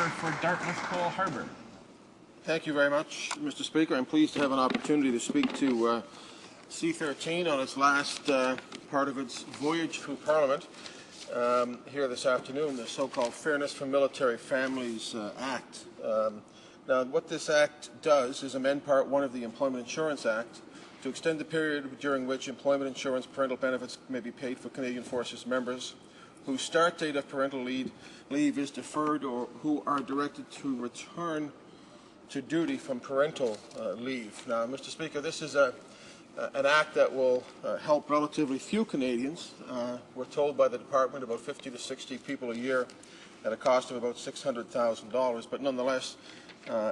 member for Dartmouth-Cole Harbour. Thank you very much, Mr. Speaker. I'm pleased to have an opportunity to speak to C-13 on its last part of its voyage through Parliament here this afternoon, the so-called Fairness for Military Families Act. Now, what this Act does is amend Part 1 of the Employment Insurance Act to extend the period during which employment insurance parental benefits may be paid for Canadian Forces members whose start date of parental leave is deferred or who are directed to return to duty from parental leave. Now, Mr. Speaker, this is an act that will help relatively few Canadians. We're told by the Department about 50 to 60 people a year at a cost of about $600,000, but nonetheless,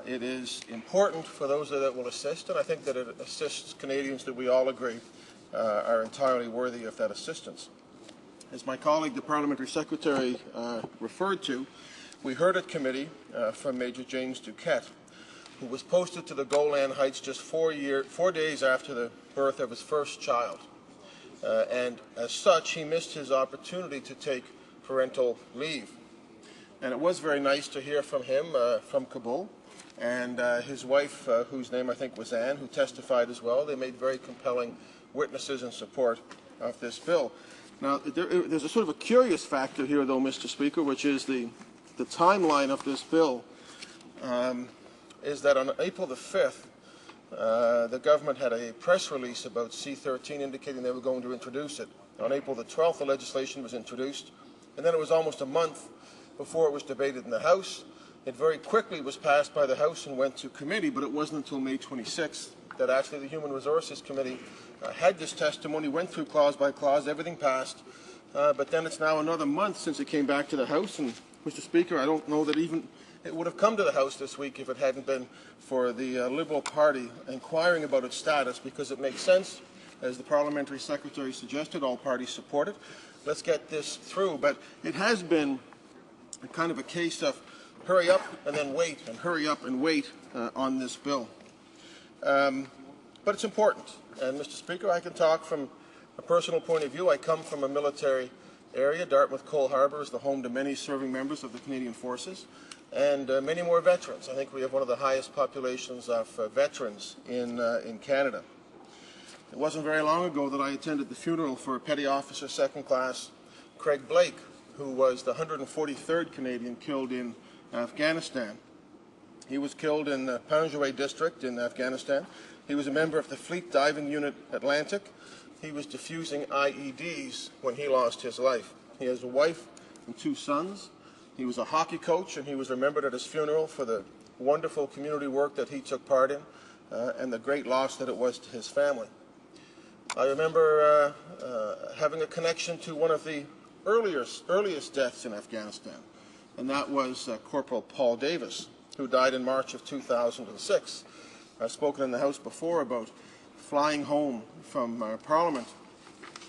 it is important for those that it will assist, and I think that it assists Canadians that we all agree are entirely worthy of that assistance. As my colleague, the Parliamentary Secretary, referred to, we heard at committee from Major James Duquette, who was posted to the Golan Heights just 4 days after the birth of his first child. And as such, he missed his opportunity to take parental leave. And it was very nice to hear from him from Kabul, and his wife, whose name I think was Anne, who testified as well. They made very compelling witnesses in support of this bill. Now, there's a sort of a curious factor here, though, Mr. Speaker, which is the timeline of this bill. Is that on April the 5th, the government had a press release about C-13 indicating they were going to introduce it. On April the 12th, the legislation was introduced, and then it was almost a month before it was debated in the House. It very quickly was passed by the House and went to committee, but it wasn't until May 26th that actually the Human Resources Committee had this testimony, went through clause by clause, everything passed, but then it's now another month since it came back to the House, and Mr. Speaker, I don't know that even it would have come to the House this week if it hadn't been for the Liberal Party inquiring about its status, because it makes sense, as the Parliamentary Secretary suggested, all parties support it. Let's get this through, but it has been a kind of a case of hurry up and then wait, and hurry up and wait on this bill. But it's important. And, Mr. Speaker, I can talk from a personal point of view. I come from a military area. Dartmouth-Cole Harbour is the home to many serving members of the Canadian Forces and many more veterans. I think we have one of the highest populations of veterans in Canada. It wasn't very long ago that I attended the funeral for Petty Officer Second Class Craig Blake, who was the 143rd Canadian killed in Afghanistan. He was killed in the Panjwai district in Afghanistan. He was a member of the Fleet Diving Unit Atlantic. He was defusing IEDs when he lost his life. He has a wife and 2 sons. He was a hockey coach, and he was remembered at his funeral for the wonderful community work that he took part in and the great loss that it was to his family. I remember having a connection to one of the earliest deaths in Afghanistan, and that was Corporal Paul Davis, who died in March of 2006. I've spoken in the House before about flying home from Parliament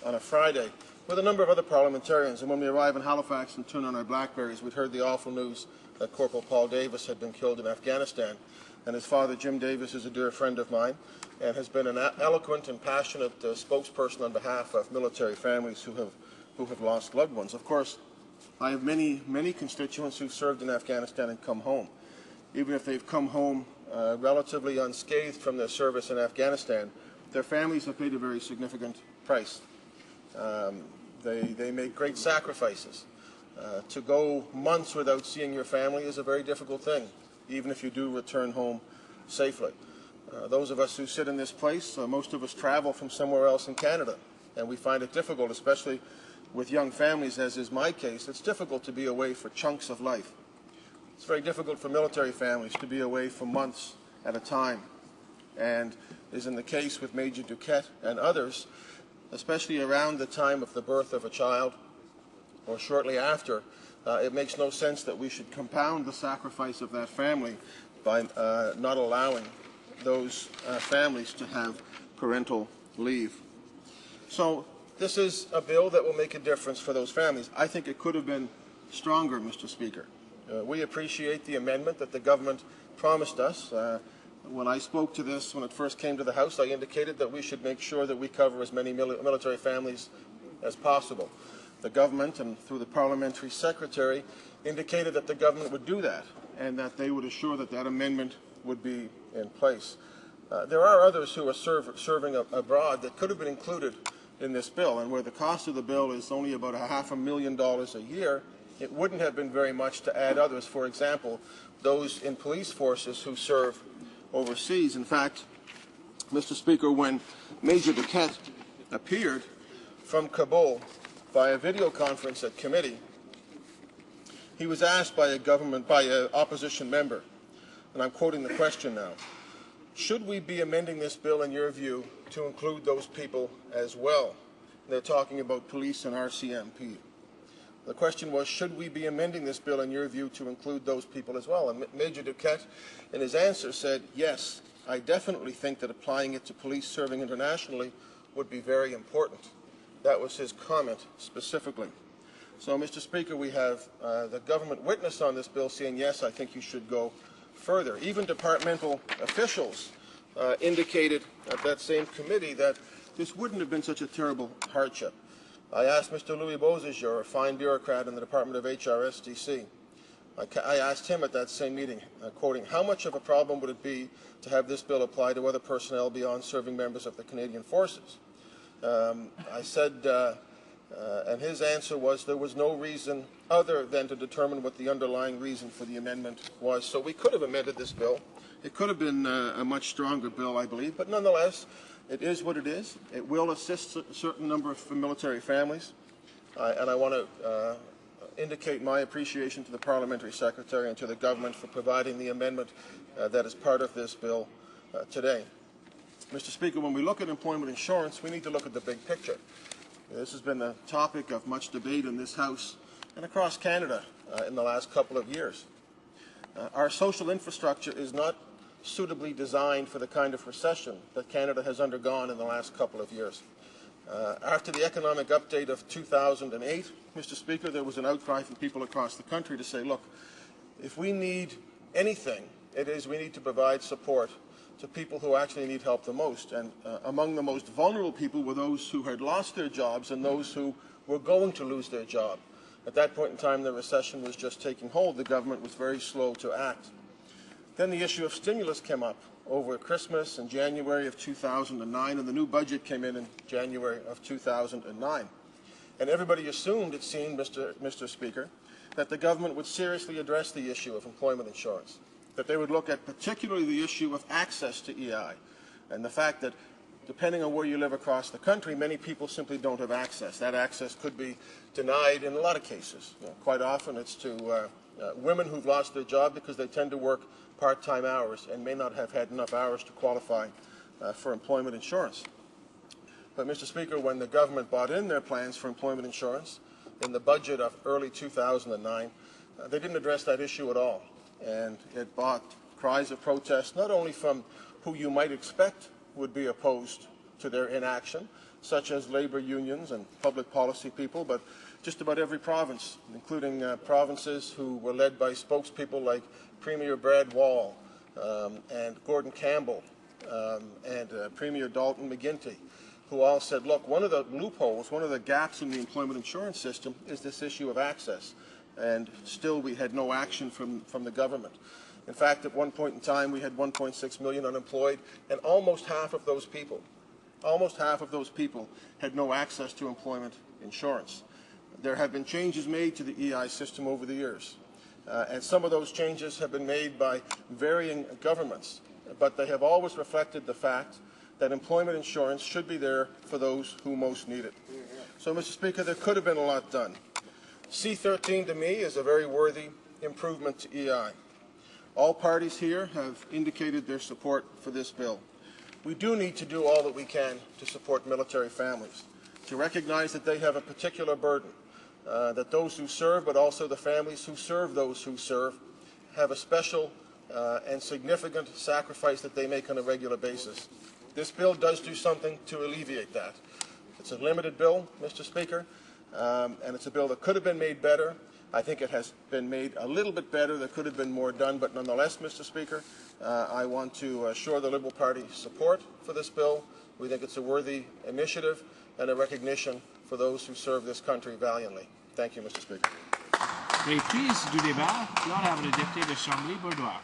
on a Friday with a number of other parliamentarians, and when we arrived in Halifax and turned on our Blackberries, we'd heard the awful news that Corporal Paul Davis had been killed in Afghanistan. And his father, Jim Davis, is a dear friend of mine and has been an eloquent and passionate spokesperson on behalf of military families who have lost loved ones. Of course, I have many constituents who served in Afghanistan and come home. Even if they've come home relatively unscathed from their service in Afghanistan, their families have paid a very significant price. They make great sacrifices. To go months without seeing your family is a very difficult thing, even if you do return home safely. Those of us who sit in this place, most of us travel from somewhere else in Canada, and we find it difficult, especially with young families, as is my case. It's difficult to be away for chunks of life. It's very difficult for military families to be away for months at a time, and as in the case with Major Duquette and others, especially around the time of the birth of a child or shortly after, it makes no sense that we should compound the sacrifice of that family by not allowing those families to have parental leave. So this is a bill that will make a difference for those families. I think it could have been stronger, Mr. Speaker. We appreciate the amendment that the government promised us. When I spoke to this, when it first came to the House, I indicated that we should make sure that we cover as many military families as possible. The government, and through the Parliamentary Secretary, indicated that the government would do that. and that they would assure that that amendment would be in place. There are others who are serving abroad that could have been included in this bill, and where the cost of the bill is only about $500,000 a year, it wouldn't have been very much to add others. For example, those in police forces who serve overseas. In fact, Mr. Speaker, when Major Duquette appeared from Kabul by a video conference at committee, he was asked by an opposition member, and I'm quoting the question now, should we be amending this bill, in your view, to include those people as well? They're talking about police and RCMP. The question was, should we be amending this bill, in your view, to include those people as well? And Major Duquette, in his answer, said, yes, I definitely think that applying it to police serving internationally would be very important. That was his comment specifically. So, Mr. Speaker, we have the government witness on this bill saying, yes, I think you should go further. Even departmental officials indicated at that same committee that this wouldn't have been such a terrible hardship. I asked Mr. Louis Beausejour, a fine bureaucrat in the Department of HRSDC, I asked him at that same meeting, quoting, how much of a problem would it be to have this bill apply to other personnel beyond serving members of the Canadian Forces? I said, and his answer was there was no reason other than to determine what the underlying reason for the amendment was. So we could have amended this bill. It could have been a much stronger bill, I believe, but nonetheless, it is what it is. It will assist a certain number of military families, and I want to indicate my appreciation to the Parliamentary Secretary and to the government for providing the amendment that is part of this bill today. Mr. Speaker, when we look at employment insurance, we need to look at the big picture. This has been a topic of much debate in this House and across Canada in the last couple of years. Our social infrastructure is not suitably designed for the kind of recession that Canada has undergone in the last couple of years. After the economic update of 2008, Mr. Speaker, there was an outcry from people across the country to say, look, if we need anything, it is we need to provide support to people who actually need help the most. And among the most vulnerable people were those who had lost their jobs and those who were going to lose their job. At that point in time, the recession was just taking hold. The government was very slow to act. Then the issue of stimulus came up over Christmas in January of 2009, and the new budget came in January of 2009. And everybody assumed, it seemed, Mr. Speaker, that the government would seriously address the issue of employment insurance, that they would look at particularly the issue of access to EI, and the fact that depending on where you live across the country, many people simply don't have access. That access could be denied in a lot of cases. Quite often it's to women who've lost their job because they tend to work part-time hours and may not have had enough hours to qualify for employment insurance. But, Mr. Speaker, when the government brought in their plans for employment insurance in the budget of early 2009, they didn't address that issue at all. And it brought cries of protest not only from who you might expect would be opposed to their inaction, such as labor unions and public policy people, but just about every province, including provinces who were led by spokespeople like Premier Brad Wall and Gordon Campbell and Premier Dalton McGuinty, who all said, look, one of the loopholes, one of the gaps in the employment insurance system is this issue of access. And still we had no action from the government. In fact, at one point in time, we had 1.6 million unemployed, and almost half of those people had no access to employment insurance. There have been changes made to the EI system over the years, and some of those changes have been made by varying governments, but they have always reflected the fact that employment insurance should be there for those who most need it. So, Mr. Speaker, there could have been a lot done. C-13 to me is a very worthy improvement to EI. All parties here have indicated their support for this bill. We do need to do all that we can to support military families, to recognize that they have a particular burden, that those who serve, but also the families who serve those who serve, have a special and significant sacrifice that they make on a regular basis. This bill does do something to alleviate that. It's a limited bill, Mr. Speaker, and it's a bill that could have been made better. I think it has been made a little bit better. There could have been more done, but nonetheless, Mr. Speaker, I want to assure the Liberal Party support for this bill. We think it's a worthy initiative and a recognition for those who serve this country valiantly. Thank you, Mr. Speaker. Reprise du débat, parole à le député de Chambly-Bordois.